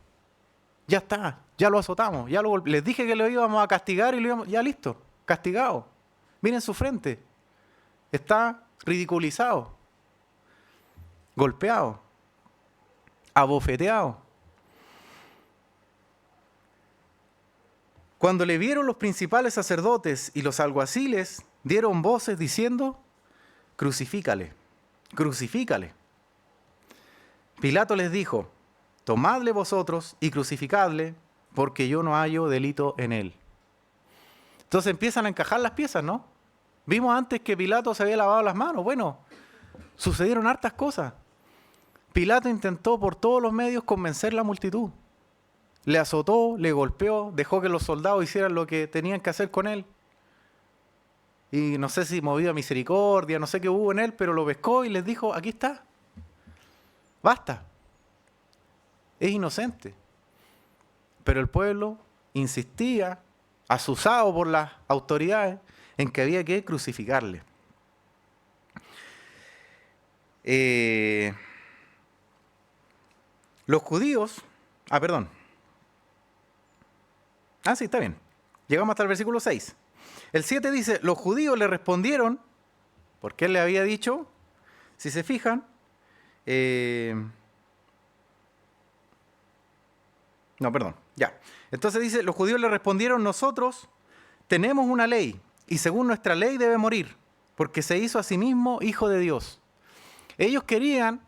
S1: ya está, ya lo azotamos, les dije que lo íbamos a castigar y lo íbamos, ya listo, castigado. Miren su frente, está ridiculizado, golpeado, abofeteado. Cuando le vieron los principales sacerdotes y los alguaciles, dieron voces diciendo, crucifícale, crucifícale. Pilato les dijo, tomadle vosotros y crucificadle, porque yo no hallo delito en él. Entonces empiezan a encajar las piezas, ¿no? Vimos antes que Pilato se había lavado las manos. Bueno, sucedieron hartas cosas. Pilato intentó por todos los medios convencer a la multitud. Le azotó, le golpeó, dejó que los soldados hicieran lo que tenían que hacer con él. Y no sé si movió a misericordia, no sé qué hubo en él, pero lo pescó y les dijo, aquí está. Basta. Es inocente. Pero el pueblo insistía, azuzado por las autoridades, en que había que crucificarle. Los judíos... sí, está bien. Llegamos hasta el versículo 6. El 7 dice, los judíos le respondieron, porque él le había dicho, si se fijan, Entonces dice, los judíos le respondieron, nosotros tenemos una ley, y según nuestra ley debe morir, porque se hizo a sí mismo hijo de Dios. Ellos querían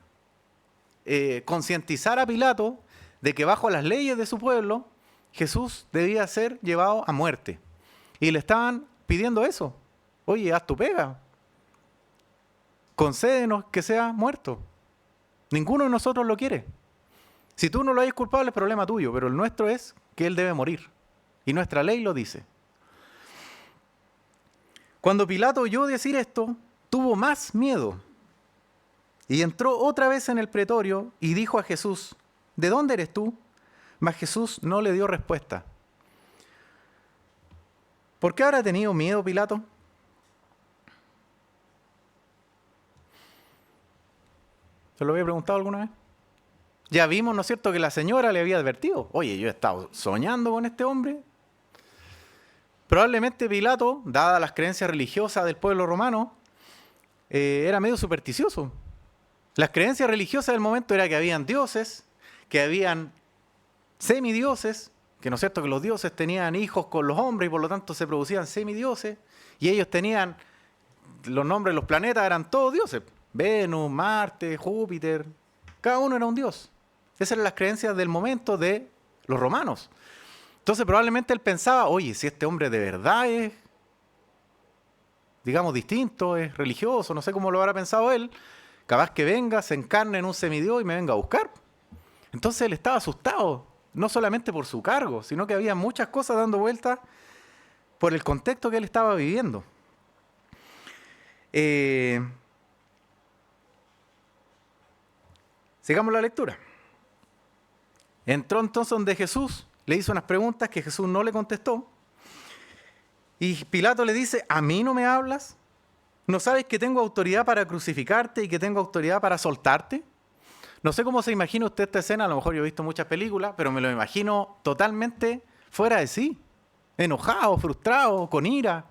S1: concientizar a Pilato de que bajo las leyes de su pueblo, Jesús debía ser llevado a muerte. Y le estaban pidiendo eso. Oye, haz tu pega. Concédenos que sea muerto. Ninguno de nosotros lo quiere. Si tú no lo hayas culpable, es problema tuyo, pero el nuestro es que él debe morir. Y nuestra ley lo dice. Cuando Pilato oyó decir esto, tuvo más miedo. Y entró otra vez en el pretorio y dijo a Jesús, ¿de dónde eres tú? Mas Jesús no le dio respuesta. ¿Por qué habrá tenido miedo Pilato? ¿Se lo había preguntado alguna vez? Ya vimos, ¿no es cierto?, que la señora le había advertido. Oye, yo he estado soñando con este hombre. Probablemente Pilato, dadas las creencias religiosas del pueblo romano, era medio supersticioso. Las creencias religiosas del momento era que habían dioses, que habían semidioses, que no es cierto que los dioses tenían hijos con los hombres y por lo tanto se producían semidioses, y ellos tenían, los nombres de los planetas eran todos dioses. Venus, Marte, Júpiter, cada uno era un dios. Esas eran las creencias del momento de los romanos. Entonces probablemente él pensaba, oye, si este hombre de verdad es, digamos, distinto, es religioso, no sé cómo lo habrá pensado él, capaz que venga, se encarne en un semidios y me venga a buscar. Entonces él estaba asustado, no solamente por su cargo, sino que había muchas cosas dando vueltas por el contexto que él estaba viviendo. Sigamos la lectura. Entró entonces donde Jesús, le hizo unas preguntas que Jesús no le contestó. Y Pilato le dice, ¿a mí no me hablas? ¿No sabes que tengo autoridad para crucificarte y que tengo autoridad para soltarte? No sé cómo se imagina usted esta escena, a lo mejor yo he visto muchas películas, pero me lo imagino totalmente fuera de sí, enojado, frustrado, con ira.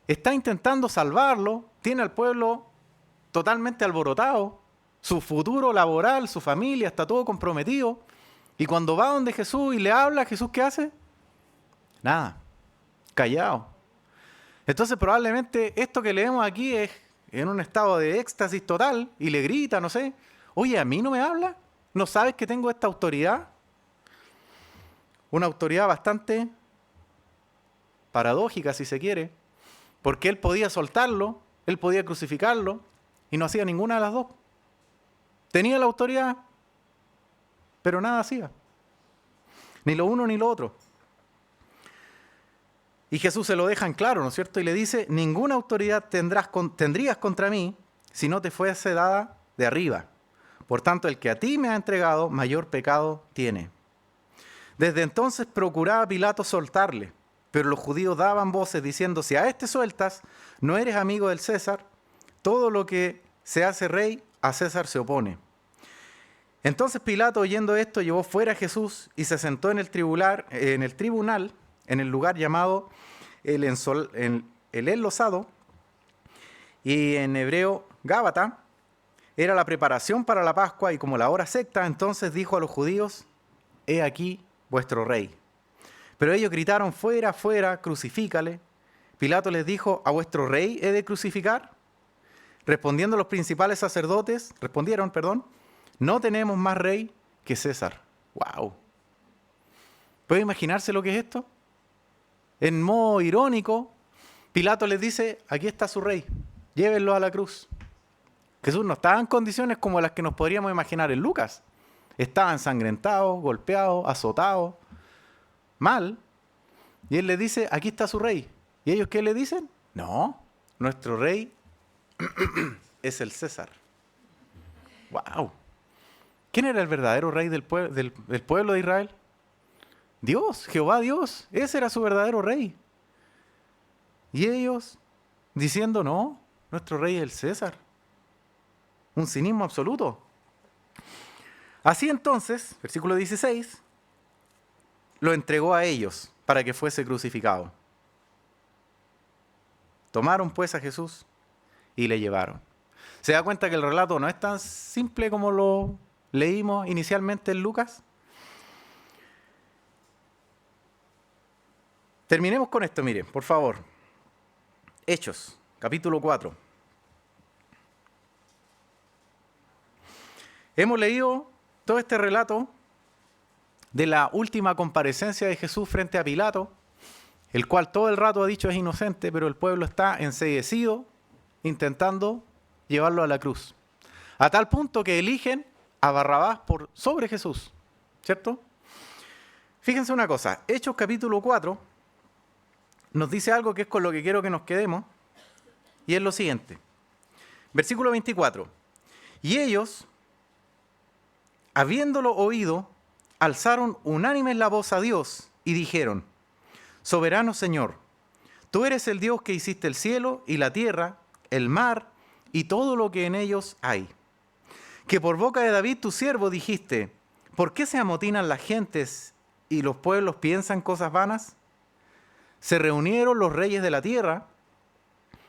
S1: Está intentando salvarlo, tiene al pueblo totalmente alborotado, su futuro laboral, su familia, está todo comprometido. Y cuando va donde Jesús y le habla, ¿Jesús qué hace? Nada, callado. Entonces probablemente esto que leemos aquí es en un estado de éxtasis total y le grita, no sé, oye, ¿a mí no me habla? ¿No sabes que tengo esta autoridad? Una autoridad bastante paradójica, si se quiere, porque él podía soltarlo, él podía crucificarlo y no hacía ninguna de las dos. Tenía la autoridad, pero nada hacía. Ni lo uno ni lo otro. Y Jesús se lo deja en claro, ¿no es cierto? Y le dice, ninguna autoridad tendrías contra mí si no te fuese dada de arriba. Por tanto, el que a ti me ha entregado, mayor pecado tiene. Desde entonces procuraba Pilato soltarle, pero los judíos daban voces diciendo, si a este sueltas, no eres amigo del César, todo lo que se hace rey, a César se opone. Entonces Pilato, oyendo esto, llevó fuera a Jesús y se sentó en el tribunal, en el lugar llamado el Enlosado, y en hebreo Gábata. Era la preparación para la Pascua, y como la hora sexta, entonces dijo a los judíos, he aquí vuestro rey. Pero ellos gritaron, fuera, fuera, crucifícale. Pilato les dijo, ¿a vuestro rey he de crucificar? Respondieron, no tenemos más rey que César. ¡Wow! ¿Puede imaginarse lo que es esto? En modo irónico, Pilato les dice, aquí está su rey, llévenlo a la cruz. Jesús no estaba en condiciones como las que nos podríamos imaginar en Lucas. Estaba ensangrentado, golpeado, azotado, mal. Y él les dice, aquí está su rey. ¿Y ellos qué le dicen? No, nuestro rey es el César. ¡Wow! ¿Quién era el verdadero rey del pueblo de Israel? Dios, Jehová Dios. Ese era su verdadero rey. Y ellos diciendo, no, nuestro rey es el César. Un cinismo absoluto. Así entonces, versículo 16, lo entregó a ellos para que fuese crucificado. Tomaron pues a Jesús y le llevaron. ¿Se da cuenta que el relato no es tan simple como lo leímos inicialmente en Lucas? Terminemos con esto, miren, por favor. Hechos, capítulo 4. Hemos leído todo este relato de la última comparecencia de Jesús frente a Pilato, el cual todo el rato ha dicho es inocente, pero el pueblo está enceguecido intentando llevarlo a la cruz. A tal punto que eligen a Barrabás por sobre Jesús, ¿cierto? Fíjense una cosa, Hechos capítulo 4 nos dice algo que es con lo que quiero que nos quedemos, y es lo siguiente. Versículo 24. Y ellos, habiéndolo oído, alzaron unánimes la voz a Dios y dijeron, soberano Señor, tú eres el Dios que hiciste el cielo y la tierra, el mar y todo lo que en ellos hay. Que por boca de David tu siervo dijiste, ¿por qué se amotinan las gentes y los pueblos piensan cosas vanas? Se reunieron los reyes de la tierra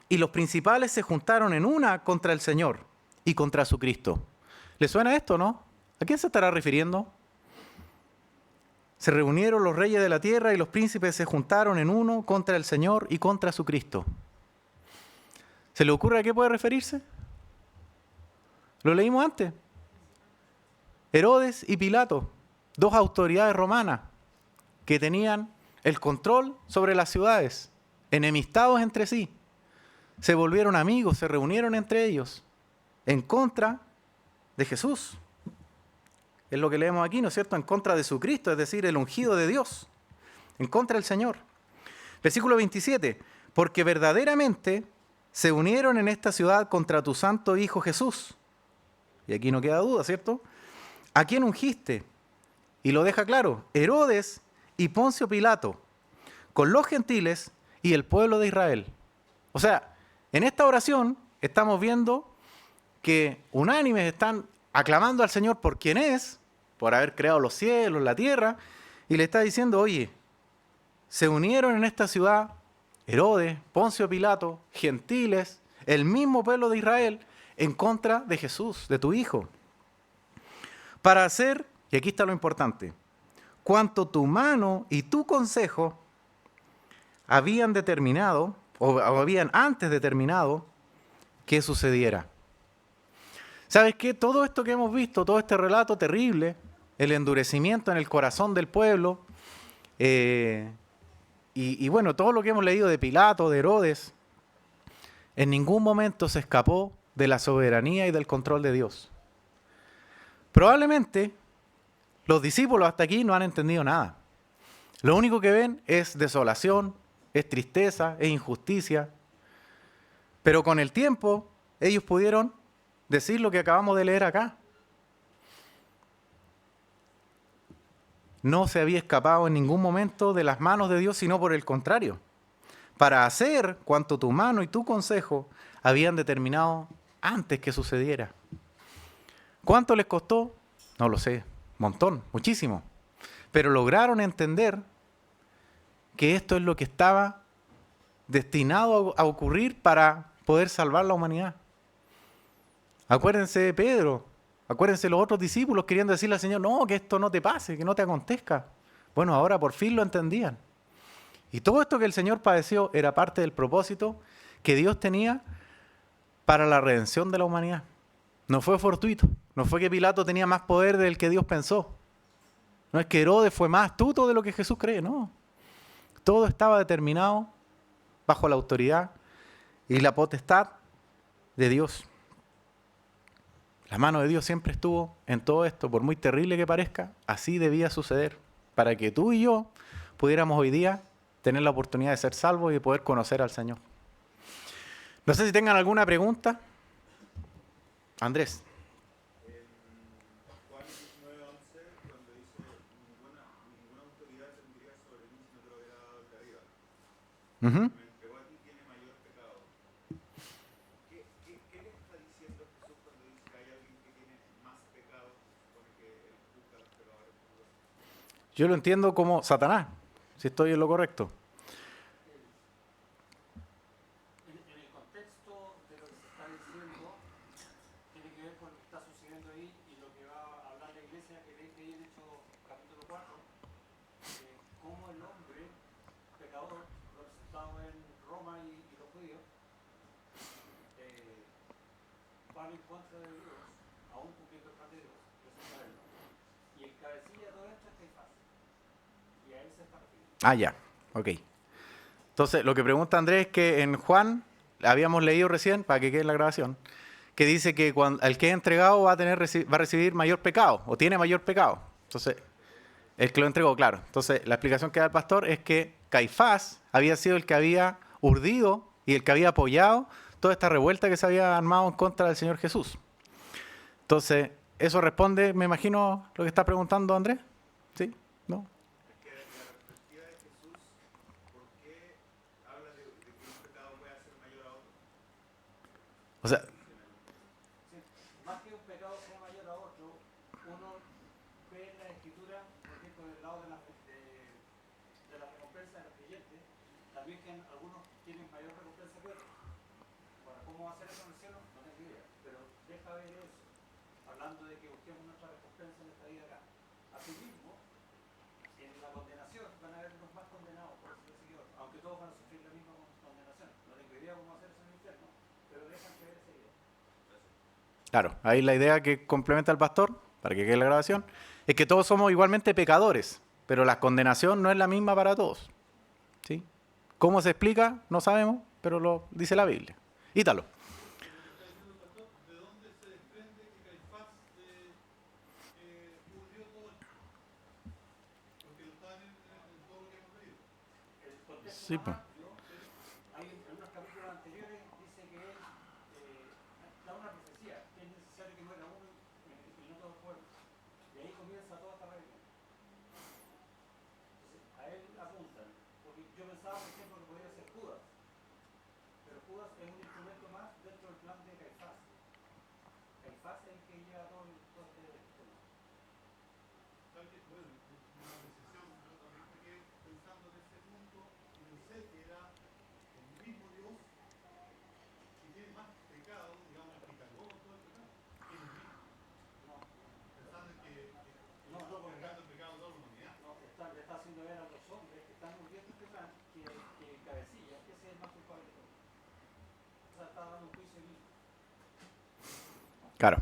S1: y los principales se juntaron en una contra el Señor y contra su Cristo. ¿Le suena esto, no? ¿A quién se estará refiriendo? Se reunieron los reyes de la tierra y los príncipes se juntaron en uno contra el Señor y contra su Cristo. ¿Se le ocurre a qué puede referirse? Lo leímos antes. Herodes y Pilato. dos autoridades romanas que tenían el control sobre las ciudades, enemistados entre sí, se volvieron amigos, se reunieron entre ellos en contra de Jesús. Es lo que leemos aquí, ¿no es cierto? En contra de su Cristo, es decir, el ungido de Dios, en contra del Señor. Versículo 27, porque verdaderamente se unieron en esta ciudad contra tu santo Hijo Jesús. Y aquí no queda duda, ¿cierto? ¿A quién ungiste? Y lo deja claro, Herodes y Poncio Pilato, con los gentiles y el pueblo de Israel. O sea, en esta oración estamos viendo que unánimes están aclamando al Señor por quien es, por haber creado los cielos, la tierra, y le está diciendo, oye, se unieron en esta ciudad Herodes, Poncio Pilato, gentiles, el mismo pueblo de Israel, en contra de Jesús, de tu Hijo. Para hacer, y aquí está lo importante, cuanto tu mano y tu consejo habían determinado, o habían antes determinado, que sucediera. ¿Sabes qué? Todo esto que hemos visto, todo este relato terrible, el endurecimiento en el corazón del pueblo, y bueno, todo lo que hemos leído de Pilato, de Herodes, en ningún momento se escapó de la soberanía y del control de Dios. Probablemente los discípulos hasta aquí no han entendido nada. Lo único que ven es desolación, es tristeza, es injusticia. Pero con el tiempo ellos pudieron decir lo que acabamos de leer acá. No se había escapado en ningún momento de las manos de Dios, sino por el contrario, para hacer cuanto tu mano y tu consejo habían determinado antes que sucediera. ¿Cuánto les costó? No lo sé, montón, muchísimo. Pero lograron entender que esto es lo que estaba destinado a ocurrir para poder salvar la humanidad. Acuérdense de Pedro, acuérdense los otros discípulos queriendo decirle al Señor, no, que esto no te pase, que no te acontezca. Bueno, ahora por fin lo entendían. Y todo esto que el Señor padeció era parte del propósito que Dios tenía para la redención de la humanidad. No fue fortuito, no fue que Pilato tenía más poder del que Dios pensó. No es que Herodes fue más astuto de lo que Jesús cree, no. Todo estaba determinado bajo la autoridad y la potestad de Dios. La mano de Dios siempre estuvo en todo esto, por muy terrible que parezca, así debía suceder, para que tú y yo pudiéramos hoy día tener la oportunidad de ser salvos y de poder conocer al Señor. No sé si tengan alguna pregunta. Andrés.
S3: Juan 19:11, cuando dice ninguna autoridad tendría sobre mí si no te lo hubiera dado el de arriba.
S1: Uh-huh.
S3: Me entregó a ti, tiene mayor pecado. ¿Qué le está diciendo Jesús cuando dice que hay alguien que tiene más pecado? Supone que él juzga a los pecadores.
S1: Yo lo entiendo como Satanás, si estoy en lo correcto.
S4: En el contexto de lo que se está diciendo, tiene que ver con lo que está sucediendo ahí y lo que va a hablar la iglesia que leí ahí en Hechos capítulo 4, cómo el hombre pecador, representado en Roma y los judíos, van en contra de Dios, aún cumpliendo el plan de Dios, eso es saberlo. Y el cabecilla de todo esto es Caifás. Y a él se está refiriendo.
S1: Ah, ya, ok. Entonces, lo que pregunta Andrés es que en Juan, habíamos leído recién, para que quede en la grabación, que dice que cuando, el que es entregado va a recibir mayor pecado, o tiene mayor pecado. Entonces, el que lo entregó, claro. Entonces, la explicación que da el pastor es que Caifás había sido el que había urdido y el que había apoyado toda esta revuelta que se había armado en contra del Señor Jesús. Entonces, eso responde, me imagino, lo que está preguntando Andrés. ¿Sí? ¿No?
S3: Es que la perspectiva de Jesús, ¿por qué habla de que un pecado puede ser mayor a otro?
S1: O sea,
S4: Sí, más que un pecado sea mayor a otro, uno ve en la escritura, por ejemplo, del lado de la recompensa de los creyentes, también que algunos tienen mayor recompensa que otros. Ahora, ¿cómo va a ser eso en el cielo? No tengo idea, pero deja ver eso, hablando de que busquemos nuestra recompensa en esta vida acá. Asimismo, en la condenación van a haber unos más condenados por ser seguidores, aunque todos van a sufrir la misma condenación. No tengo idea cómo va a ser eso en el infierno, pero dejan que ver esa idea.
S1: claro, ahí la idea que complementa al pastor, para que quede la grabación, es que todos somos igualmente pecadores, pero la condenación no es la misma para todos. ¿Sí? ¿Cómo se explica? No sabemos, pero lo dice la Biblia. Ítalo.
S3: ¿De dónde se desprende que Caifás juzgó todo esto? Porque lo está en todo lo que hemos leído.
S4: El contexto
S1: Sí,
S4: más
S1: pues.
S4: amplio, hay en unos capítulos anteriores dice que él da una profecía, que es necesario que muera uno y no todo el pueblo. Y ahí comienza toda esta rebelión. Entonces, a él apuntan, porque yo pensaba, por ejemplo, que podría ser Judas, pero Judas es un instrumento más dentro del plan de Caifás. Caifás es el que lleva todo este tema.
S3: ¿Sabe qué? Bueno, una decisión, yo también me quedé pensando en ese punto y pensé que era el mismo Dios que tiene más pecado, digamos, que cargó con todo el pecado, que el mismo.
S4: No,
S3: Pensando en que
S4: no,
S3: está
S4: porque
S3: cargando el pecado de toda la humanidad.
S4: no, le está haciendo ver a los hombres que están muriendo este plan que cabecilla, que ese es el más culpable de todo. O sea, está dando un juicio mismo.
S1: Claro.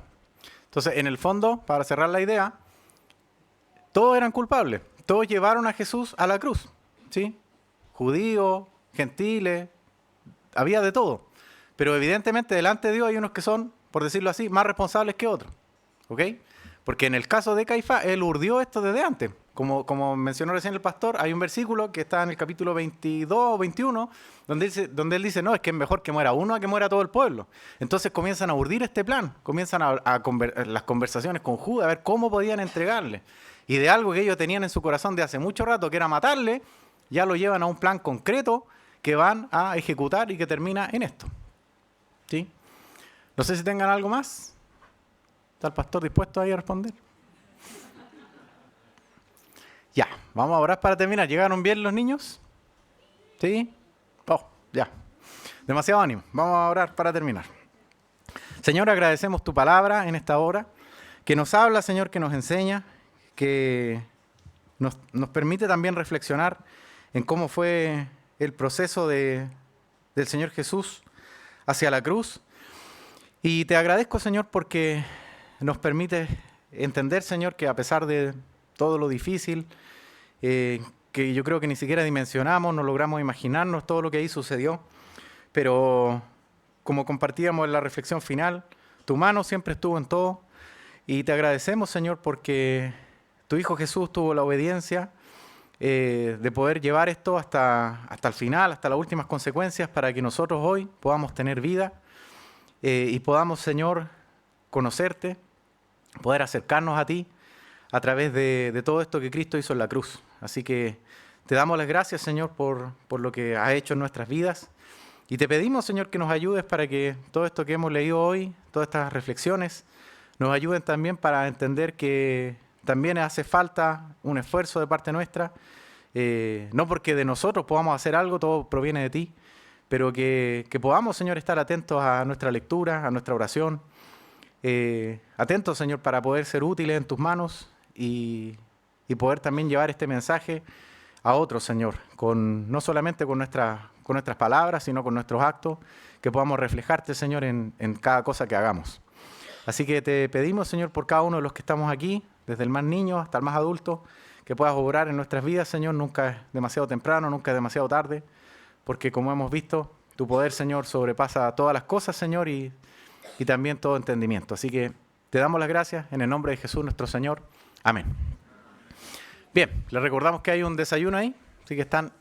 S1: Entonces, en el fondo, para cerrar la idea, todos eran culpables. Todos llevaron a Jesús a la cruz. ¿Sí? Judíos, gentiles, había de todo. Pero evidentemente delante de Dios hay unos que son, por decirlo así, más responsables que otros. ¿Ok? Porque en el caso de Caifás, él urdió esto desde antes. Como mencionó recién el pastor, hay un versículo que está en el capítulo 22 o 21, donde él dice, no, es que es mejor que muera uno a que muera todo el pueblo. Entonces comienzan a urdir este plan, comienzan las conversaciones con Judas, a ver cómo podían entregarle. Y de algo que ellos tenían en su corazón de hace mucho rato, que era matarle, ya lo llevan a un plan concreto que van a ejecutar y que termina en esto. ¿Sí? No sé si tengan algo más. ¿Está el pastor dispuesto ahí a responder? Ya, vamos a orar para terminar. ¿Llegaron bien los niños? ¿Sí? Oh, ya. Demasiado ánimo. Vamos a orar para terminar. Señor, agradecemos tu palabra en esta hora, que nos habla, Señor, que nos enseña, que nos permite también reflexionar en cómo fue el proceso del Señor Jesús hacia la cruz. Y te agradezco, Señor, porque nos permite entender, Señor, que a pesar de todo lo difícil, que yo creo que ni siquiera dimensionamos, no logramos imaginarnos todo lo que ahí sucedió, pero como compartíamos en la reflexión final, tu mano siempre estuvo en todo, y te agradecemos, Señor, porque tu Hijo Jesús tuvo la obediencia de poder llevar esto hasta el final, hasta las últimas consecuencias, para que nosotros hoy podamos tener vida y podamos, Señor, conocerte, poder acercarnos a ti a través de todo esto que Cristo hizo en la cruz. Así que te damos las gracias, Señor, por lo que has hecho en nuestras vidas. Y te pedimos, Señor, que nos ayudes para que todo esto que hemos leído hoy, todas estas reflexiones, nos ayuden también para entender que también hace falta un esfuerzo de parte nuestra. No porque de nosotros podamos hacer algo, todo proviene de ti, pero que podamos, Señor, estar atentos a nuestra lectura, a nuestra oración. Atentos, Señor, para poder ser útiles en tus manos y poder también llevar este mensaje a otros, Señor, no solamente con nuestras palabras, sino con nuestros actos, que podamos reflejarte, Señor, en cada cosa que hagamos. Así que te pedimos, Señor, por cada uno de los que estamos aquí, desde el más niño hasta el más adulto, que puedas obrar en nuestras vidas, Señor. Nunca es demasiado temprano, nunca es demasiado tarde, porque como hemos visto, tu poder, Señor, sobrepasa todas las cosas, Señor, y también todo entendimiento. Así que te damos las gracias en el nombre de Jesús nuestro Señor. Amén. Bien, les recordamos que hay un desayuno ahí, así que están